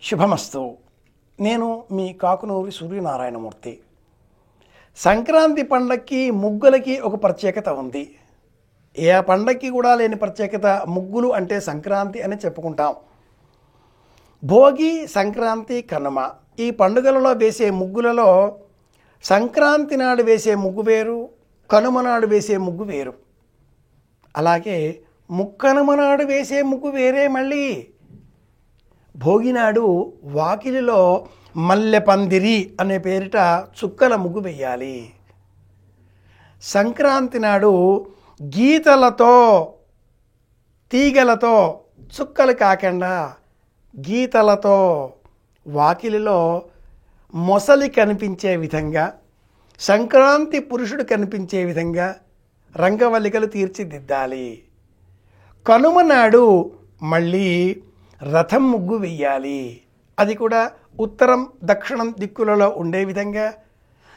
శుభమస్తు. నేను మీ కాకునూరి సూర్యనారాయణమూర్తి. సంక్రాంతి పండక్కి ముగ్గులకి ఒక ప్రత్యేకత ఉంది. ఏ పండక్కి కూడా లేని ప్రత్యేకత ముగ్గులు అంటే సంక్రాంతి అని చెప్పుకుంటాం. భోగి, సంక్రాంతి, కనుమ ఈ పండుగలలో వేసే ముగ్గులలో సంక్రాంతి నాడు వేసే ముగ్గు వేరు, కనుమ నాడు వేసే ముగ్గు వేరు. అలాగే ముక్కనుమ నాడు వేసే ముగ్గు వేరే. మళ్ళీ భోగినాడు వాకిలిలో మల్లె పందిరి అనే పేరిట చుక్కల ముగ్గు వేయాలి. సంక్రాంతి నాడు గీతలతో, తీగలతో, చుక్కలు కాకుండా గీతలతో వాకిలిలో మొసలి కనిపించే విధంగా, సంక్రాంతి పురుషుడు కనిపించే విధంగా రంగవల్లికలు తీర్చిదిద్దాలి. కనుమ నాడు మళ్ళీ రథం ముగ్గు వెయ్యాలి. అది కూడా ఉత్తరం, దక్షిణం దిక్కులలో ఉండే విధంగా,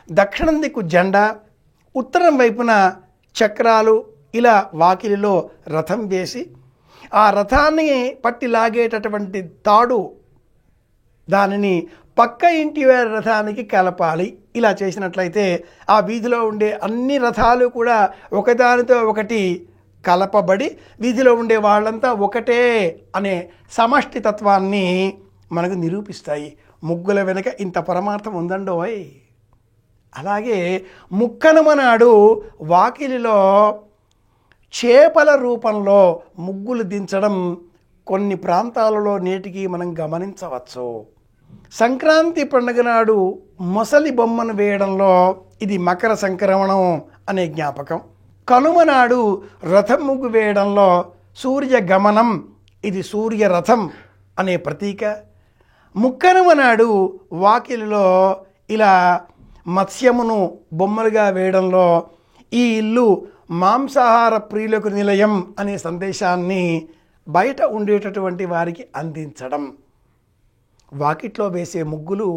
దక్షిణం దిక్కు జెండా, ఉత్తరం వైపున చక్రాలు, ఇలా వాకిలిలో రథం వేసి ఆ రథాన్ని పట్టి లాగేటటువంటి తాడు దానిని పక్క ఇంటి వారి రథానికి కలపాలి. ఇలా చేసినట్లయితే ఆ వీధిలో ఉండే అన్ని రథాలు కూడా ఒకదానితో ఒకటి కలపబడి వీధిలో ఉండే వాళ్ళంతా ఒకటే అనే సమష్టి తత్వాన్ని మనకు నిరూపిస్తాయి. ముగ్గుల వెనుక ఇంత పరమార్థం ఉందండోయ్. అలాగే ముక్కనుమ నాడు వాకిలిలో చేపల రూపంలో ముగ్గులు దించడం కొన్ని ప్రాంతాలలో నేటికి మనం గమనించవచ్చు. సంక్రాంతి పండుగ నాడు మొసలి బొమ్మను వేయడంలో ఇది మకర సంక్రమణం అనే జ్ఞాపకం. కనుమ నాడు రథం ముగ్గు వేయడంలో సూర్య గమనం, ఇది సూర్య రథం అనే ప్రతీక. ముక్కనుమ నాడు వాకిలిలో ఇలా మత్స్యమును బొమ్మలుగా వేయడంలో ఈ ఇల్లు మాంసాహార ప్రియులకు నిలయం అనే సందేశాన్ని బయట ఉండేటటువంటి వారికి అందించడం. వాకిట్లో వేసే ముగ్గులు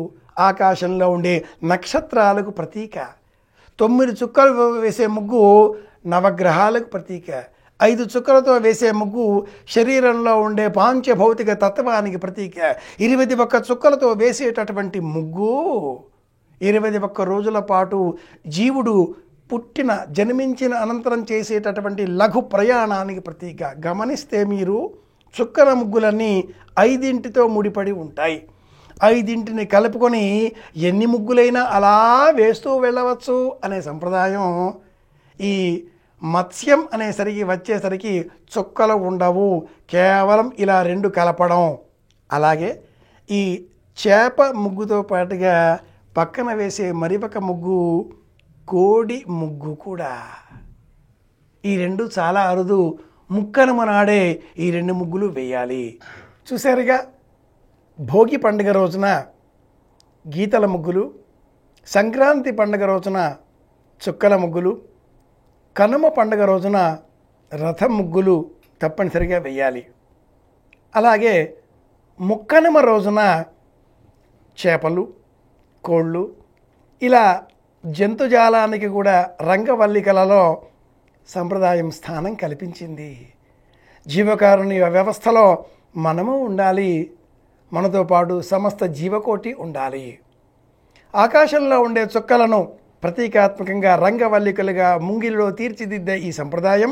ఆకాశంలో ఉండే నక్షత్రాలకు ప్రతీక. 9 చుక్కలు వేసే ముగ్గు నవగ్రహాలకు ప్రతీక. 5 చుక్కలతో వేసే ముగ్గు శరీరంలో ఉండే పాంచభౌతిక తత్వానికి ప్రతీక. 21 చుక్కలతో వేసేటటువంటి ముగ్గు 21 రోజుల పాటు జీవుడు జన్మించిన అనంతరం చేసేటటువంటి లఘు ప్రయాణానికి ప్రతీక. గమనిస్తే మీరు చుక్కల ముగ్గులన్నీ 5ంటితో ముడిపడి ఉంటాయి. 5ంటిని కలుపుకొని ఎన్ని ముగ్గులైనా అలా వేస్తూ వెళ్ళవచ్చు అనే సంప్రదాయం. ఈ మత్స్యం అనేసరికి వచ్చేసరికి చుక్కలు ఉండవు, కేవలం ఇలా 2 కలపడం. అలాగే ఈ చేప ముగ్గుతో పాటుగా పక్కన వేసే మరొక ముగ్గు కోడి ముగ్గు కూడా. ఈ 2 చాలా అరుదు. ముక్కనుమ నాడే ఈ 2 ముగ్గులు వేయాలి. చూసారుగా, భోగి పండుగ రోజున గీతల ముగ్గులు, సంక్రాంతి పండుగ రోజున చుక్కల ముగ్గులు, కనుమ పండుగ రోజున రథం ముగ్గులు తప్పనిసరిగా వేయాలి. అలాగే ముక్కనుమ రోజున చేపలు, కోళ్ళు, ఇలా జంతుజాలానికి కూడా రంగవల్లికలలో సంప్రదాయం స్థానం కల్పించింది. జీవకారుణ్య వ్యవస్థలో మనము ఉండాలి, మనతో పాటు సమస్త జీవకోటి ఉండాలి. ఆకాశంలో ఉండే చుక్కలను ప్రతీకాత్మకంగా రంగవల్లికలుగా ముంగిలిలో తీర్చిదిద్దే ఈ సంప్రదాయం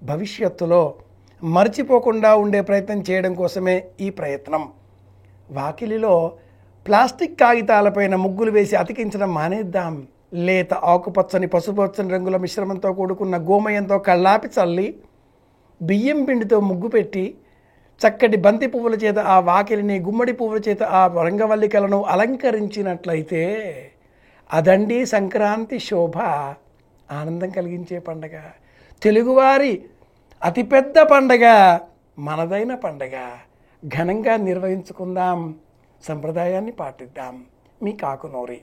భవిష్యత్తులో మర్చిపోకుండా ఉండే ప్రయత్నం చేయడం కోసమే ఈ ప్రయత్నం. వాకిలిలో ప్లాస్టిక్ కాగితాలపైన ముగ్గులు వేసి అతికించడం మానేద్దాం. లేత ఆకుపచ్చని, పసుపచ్చని రంగుల మిశ్రమంతో కూడుకున్న గోమయంతో కళ్ళాపి చల్లి, బియ్యం పిండితో ముగ్గు పెట్టి, చక్కటి బంతి పువ్వుల చేత ఆ వాకిలిని, గుమ్మడి పువ్వుల చేత ఆ రంగవల్లికలను అలంకరించినట్లయితే అదండి సంక్రాంతి శోభ. ఆనందం కలిగించే పండగ, తెలుగువారి అతిపెద్ద పండగ, మనదైన పండగ. ఘనంగా నిర్వహించుకుందాం, సంప్రదాయాన్ని పాటిద్దాం. మీ కాకునూరి.